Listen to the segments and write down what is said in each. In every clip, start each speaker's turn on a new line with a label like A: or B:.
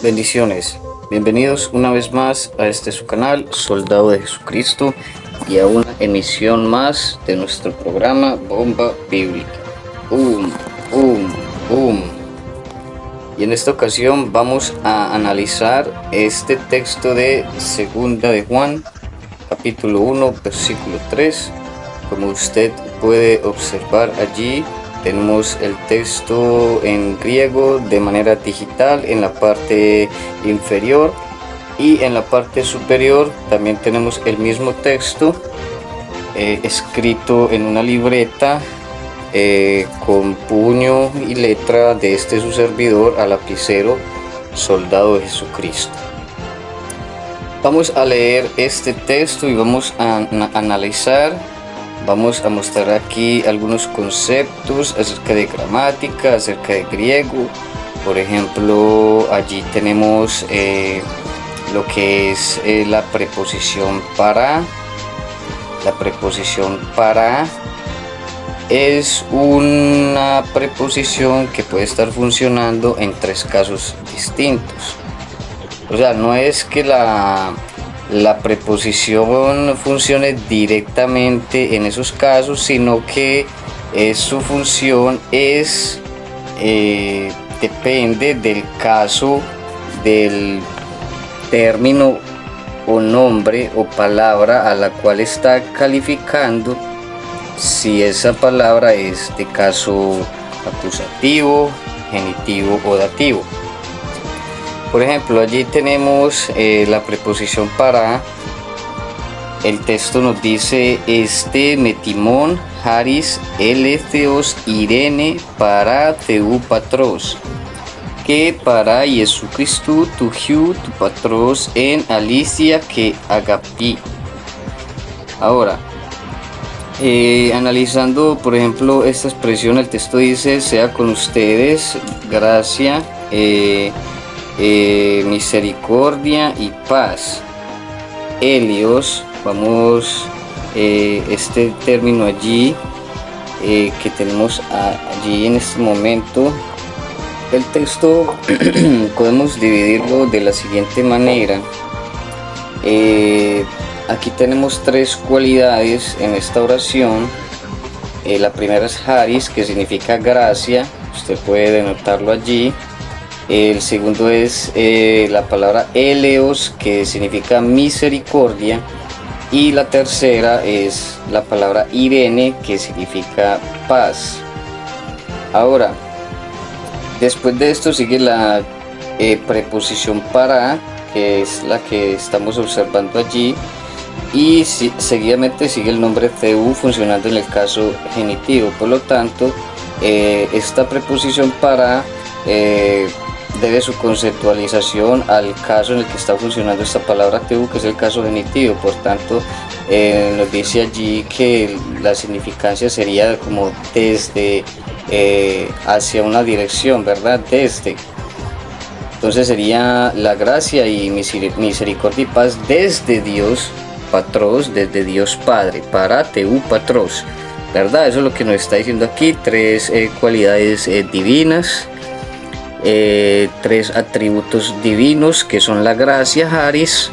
A: Bendiciones, bienvenidos una vez más a este su canal, Soldado de Jesucristo, y a una emisión más de nuestro programa Bomba Bíblica. Boom, boom, boom. Y en esta ocasión vamos a analizar este texto de Segunda de Juan, capítulo 1, versículo 3. Como usted puede observar allí, tenemos el texto en griego de manera digital en la parte inferior, y en la parte superior también tenemos el mismo texto escrito en una libreta con puño y letra de su servidor, a lapicero, Soldado de Jesucristo. Vamos a leer este texto y vamos a analizar. Vamos a mostrar aquí algunos conceptos acerca de gramática, acerca de griego. Por ejemplo, allí tenemos lo que es la preposición para. La preposición para es una preposición que puede estar funcionando en tres casos distintos. O sea, no es que la preposición funcione directamente en esos casos, sino que su función depende del caso del término o nombre o palabra a la cual está calificando, si esa palabra es de caso acusativo, genitivo o dativo. Por ejemplo, allí tenemos la preposición para. El texto nos dice: metimón, haris, eletheos, irene, para teu patros, que para Jesucristo tu hiu tu patros en alicia que agapi. Ahora, analizando por ejemplo esta expresión, el texto dice: sea con ustedes gracia, misericordia y paz. Helios, vamos, este término allí que tenemos allí en este momento. El texto podemos dividirlo de la siguiente manera. Aquí tenemos tres cualidades en esta oración. La primera es haris, que significa gracia, usted puede denotarlo allí. El segundo es la palabra eleos, que significa misericordia, y la tercera es la palabra irene, que significa paz. Ahora, después de esto sigue la preposición para, que es la que estamos observando allí, y seguidamente sigue el nombre teu, funcionando en el caso genitivo. Por lo tanto, esta preposición para debe su conceptualización al caso en el que está funcionando esta palabra teu, que es el caso genitivo. Por tanto, nos dice allí que la significancia sería como desde, hacia una dirección, ¿verdad? Desde. Entonces sería la gracia y misericordia y paz desde Dios Patros, desde Dios Padre, para teu patros, ¿verdad? Eso es lo que nos está diciendo aquí. Tres cualidades divinas, tres atributos divinos, que son la gracia, haris,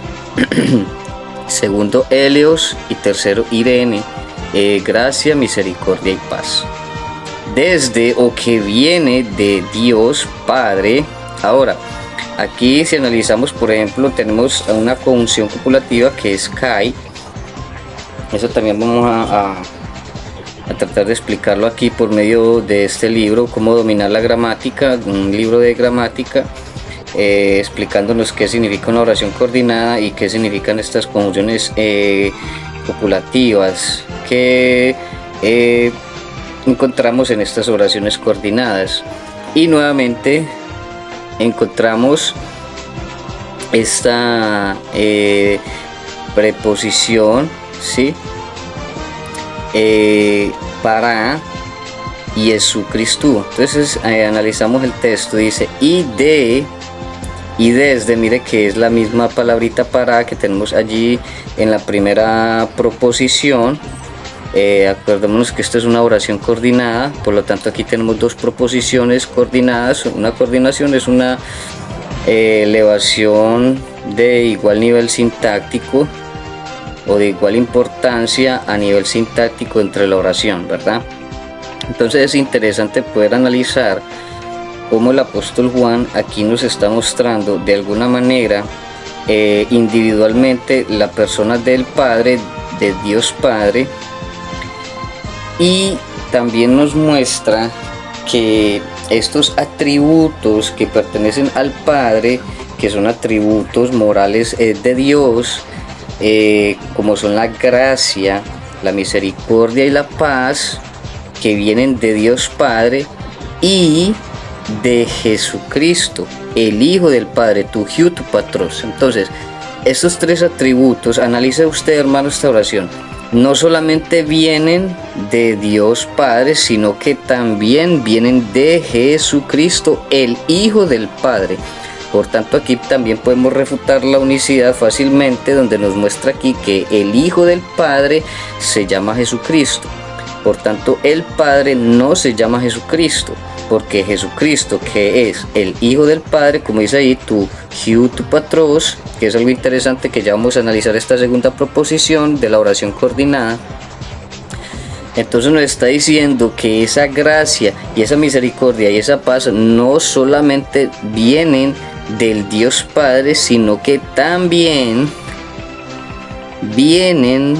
A: segundo, helios, y tercero, irene, gracia, misericordia y paz. Desde, o que viene de Dios Padre. Ahora, aquí si analizamos, por ejemplo, tenemos una conjunción copulativa que es kai. Eso también vamos a tratar de explicarlo aquí por medio de este libro, Cómo dominar la gramática, un libro de gramática, explicándonos qué significa una oración coordinada y qué significan estas conjunciones copulativas que encontramos en estas oraciones coordinadas. Y nuevamente encontramos esta preposición, ¿sí? Para Jesucristo. Entonces analizamos el texto. Dice y desde, mire que es la misma palabrita para que tenemos allí en la primera proposición. Acordémonos que esta es una oración coordinada, por lo tanto aquí tenemos dos proposiciones coordinadas. Una coordinación es una elevación de igual nivel sintáctico o de igual importancia a nivel sintáctico entre la oración, ¿verdad? Entonces es interesante poder analizar cómo el apóstol Juan aquí nos está mostrando de alguna manera individualmente la persona del Padre, de Dios Padre, y también nos muestra que estos atributos que pertenecen al Padre, que son atributos morales de Dios, como son la gracia, la misericordia y la paz, que vienen de Dios Padre y de Jesucristo, el Hijo del Padre, tu Hiu tu Patros. Entonces, estos tres atributos, analice usted, hermano, esta oración, no solamente vienen de Dios Padre, sino que también vienen de Jesucristo, el Hijo del Padre. Por tanto, aquí también podemos refutar la unicidad fácilmente, donde nos muestra aquí que el Hijo del Padre se llama Jesucristo. Por tanto, el Padre no se llama Jesucristo, porque Jesucristo, que es el Hijo del Padre, como dice ahí, tu Hiu tu Patros, que es algo interesante que ya vamos a analizar esta segunda proposición de la oración coordinada. Entonces nos está diciendo que esa gracia y esa misericordia y esa paz no solamente vienen del Dios Padre, sino que también vienen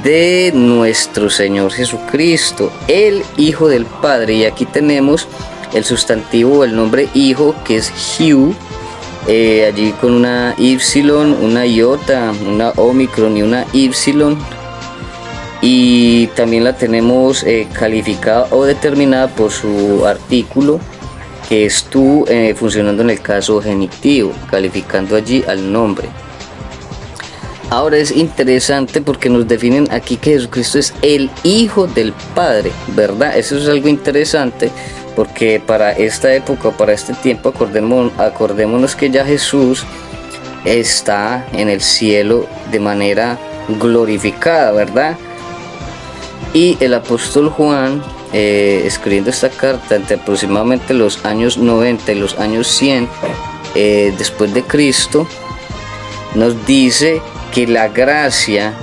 A: de nuestro Señor Jesucristo, el Hijo del Padre. Y aquí tenemos el sustantivo, el nombre Hijo, que es Hiu, allí con una Y, una iota, una omicron y una Y. Y también la tenemos calificada o determinada por su artículo, que es tú, funcionando en el caso genitivo, calificando allí al nombre. Ahora es interesante porque nos definen aquí que Jesucristo es el Hijo del Padre, ¿verdad? Eso es algo interesante porque para esta época, para este tiempo, acordémonos que ya Jesús está en el cielo de manera glorificada, ¿verdad? Y el apóstol Juan, escribiendo esta carta entre aproximadamente los años 90 y los años 100 después de Cristo, nos dice que la gracia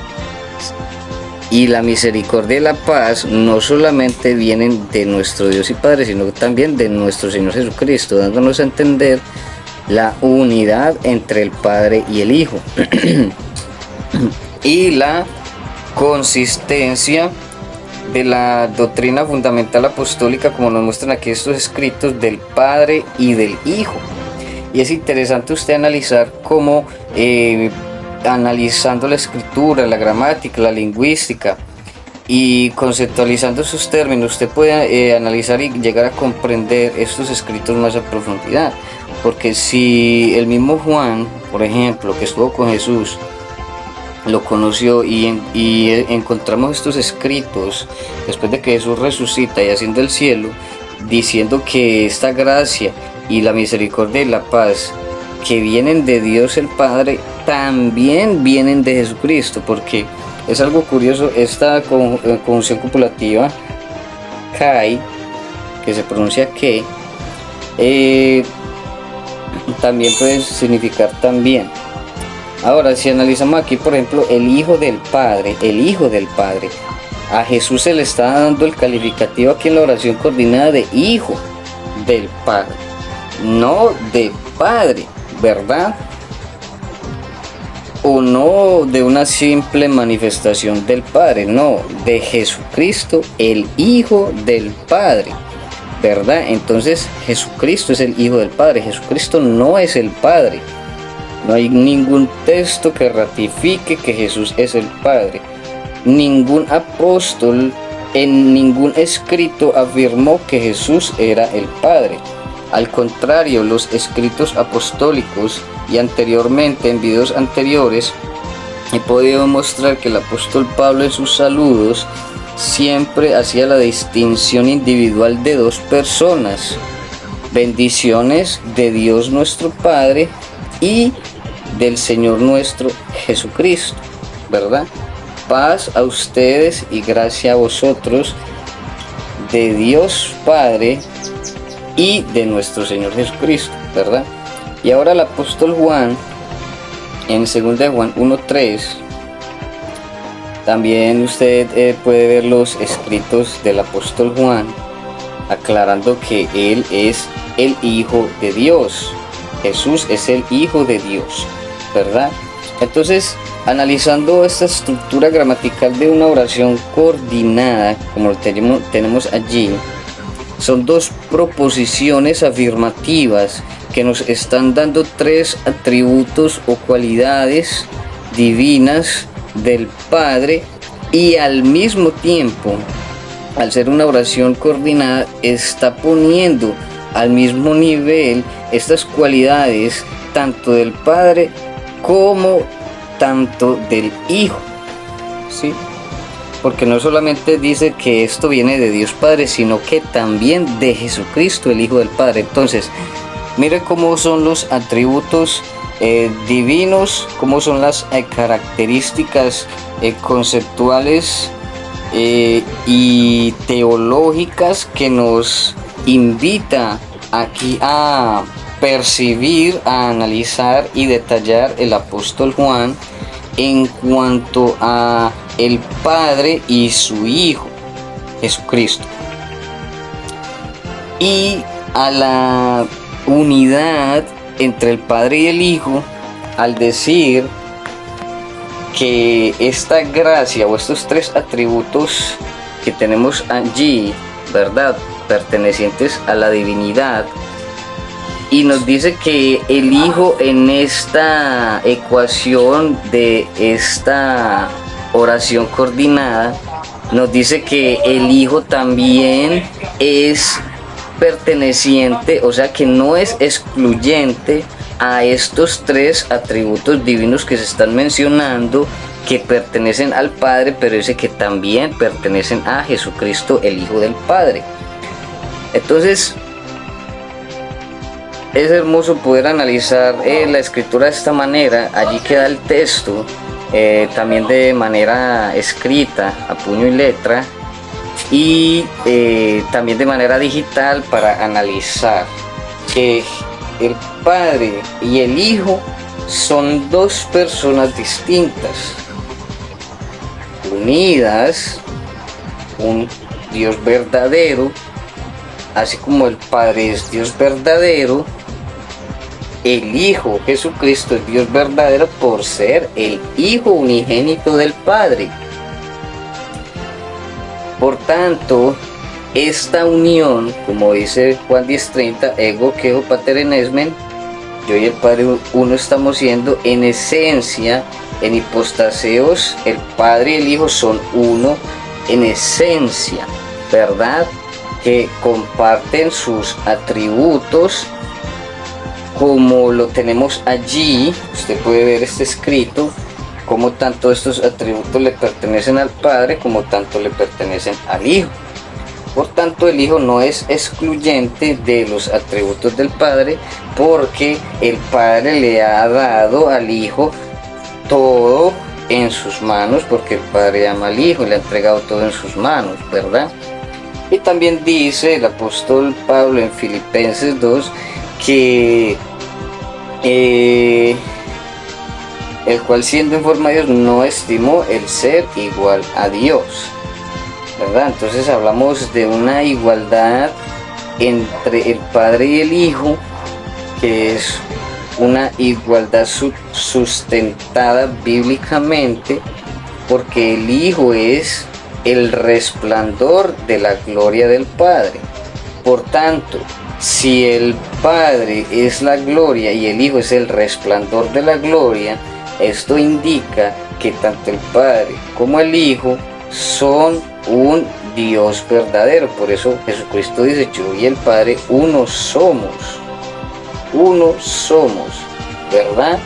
A: y la misericordia y la paz no solamente vienen de nuestro Dios y Padre, sino también de nuestro Señor Jesucristo, dándonos a entender la unidad entre el Padre y el Hijo y la consistencia de la doctrina fundamental apostólica, como nos muestran aquí estos escritos, del Padre y del Hijo. Y es interesante usted analizar cómo analizando la escritura, la gramática, la lingüística y conceptualizando sus términos, usted puede analizar y llegar a comprender estos escritos más a profundidad. Porque si el mismo Juan, por ejemplo, que estuvo con Jesús, lo conoció y encontramos estos escritos después de que Jesús resucita y asciende al cielo, diciendo que esta gracia y la misericordia y la paz que vienen de Dios el Padre también vienen de Jesucristo, porque es algo curioso esta conjunción copulativa kai, que se pronuncia que, también puede significar también. Ahora, si analizamos aquí, por ejemplo, el Hijo del Padre, a Jesús se le está dando el calificativo aquí en la oración coordinada de Hijo del Padre, no de Padre, ¿verdad? O no de una simple manifestación del Padre, no, de Jesucristo, el Hijo del Padre, ¿verdad? Entonces Jesucristo es el Hijo del Padre, Jesucristo no es el Padre. No hay ningún texto que ratifique que Jesús es el Padre. Ningún apóstol en ningún escrito afirmó que Jesús era el Padre. Al contrario, los escritos apostólicos y anteriormente, en videos anteriores, he podido mostrar que el apóstol Pablo en sus saludos siempre hacía la distinción individual de dos personas. Bendiciones de Dios nuestro Padre y del Señor nuestro Jesucristo, ¿verdad? Paz a ustedes y gracia a vosotros de Dios Padre y de nuestro Señor Jesucristo, ¿verdad? Y ahora el apóstol Juan, en 2 de Juan 1:3, también usted puede ver los escritos del apóstol Juan, aclarando que él es el Hijo de Dios. Jesús es el Hijo de Dios, ¿verdad? Entonces, analizando esta estructura gramatical de una oración coordinada, como lo tenemos allí, son dos proposiciones afirmativas que nos están dando tres atributos o cualidades divinas del Padre, y al mismo tiempo, al ser una oración coordinada, está poniendo al mismo nivel estas cualidades tanto del Padre como tanto del Hijo, ¿sí? Porque no solamente dice que esto viene de Dios Padre, sino que también de Jesucristo, el Hijo del Padre. Entonces, mire cómo son los atributos divinos, cómo son las características conceptuales y teológicas que nos invita aquí a percibir, a analizar y detallar el apóstol Juan en cuanto a el Padre y su Hijo, Jesucristo, y a la unidad entre el Padre y el Hijo, al decir que esta gracia o estos tres atributos que tenemos allí, ¿verdad?, pertenecientes a la divinidad, y nos dice que el Hijo en esta ecuación de esta oración coordinada, nos dice que el Hijo también es perteneciente, o sea que no es excluyente a estos tres atributos divinos que se están mencionando, que pertenecen al Padre, pero dice que también pertenecen a Jesucristo, el Hijo del Padre. Entonces, es hermoso poder analizar la escritura de esta manera. Allí queda el texto, también de manera escrita, a puño y letra, y también de manera digital, para analizar que el Padre y el Hijo son dos personas distintas, unidas, un Dios verdadero. Así como el Padre es Dios verdadero, el Hijo Jesucristo es Dios verdadero por ser el Hijo unigénito del Padre. Por tanto, esta unión, como dice Juan 10:30, ego queo pater enesmen, yo y el Padre uno estamos siendo, en esencia, en hipostaseos, el Padre y el Hijo son uno en esencia, ¿verdad?, que comparten sus atributos, como lo tenemos allí. Usted puede ver este escrito, como tanto estos atributos le pertenecen al Padre como tanto le pertenecen al Hijo. Por tanto, el Hijo no es excluyente de los atributos del Padre, porque el Padre le ha dado al Hijo todo en sus manos, porque el Padre ama al Hijo y le ha entregado todo en sus manos, ¿verdad? Y también dice el apóstol Pablo en Filipenses 2 que el cual, siendo en forma de Dios, no estimó el ser igual a Dios, ¿verdad? Entonces hablamos de una igualdad entre el Padre y el Hijo, que es una igualdad sustentada bíblicamente, porque el Hijo es el resplandor de la gloria del Padre. Por tanto, si el Padre es la gloria y el Hijo es el resplandor de la gloria, esto indica que tanto el Padre como el Hijo son un Dios verdadero. Por eso Jesucristo dice: yo y el Padre uno somos, ¿verdad?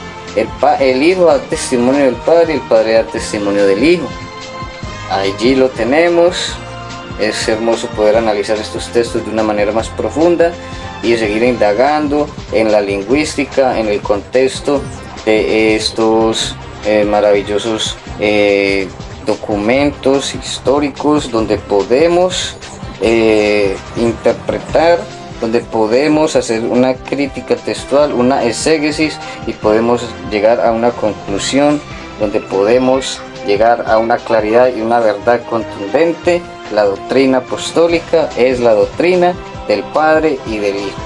A: El Hijo da testimonio del Padre y el Padre da testimonio del Hijo. Allí lo tenemos. Es hermoso poder analizar estos textos de una manera más profunda y seguir indagando en la lingüística, en el contexto de estos maravillosos documentos históricos, donde podemos interpretar donde podemos hacer una crítica textual, una exégesis y podemos llegar a una conclusión, donde podemos llegar a una claridad y una verdad contundente. La doctrina apostólica es la doctrina del Padre y del Hijo.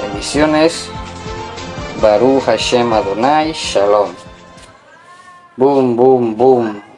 A: Bendiciones. Baruch Hashem Adonai Shalom. Boom, boom, boom.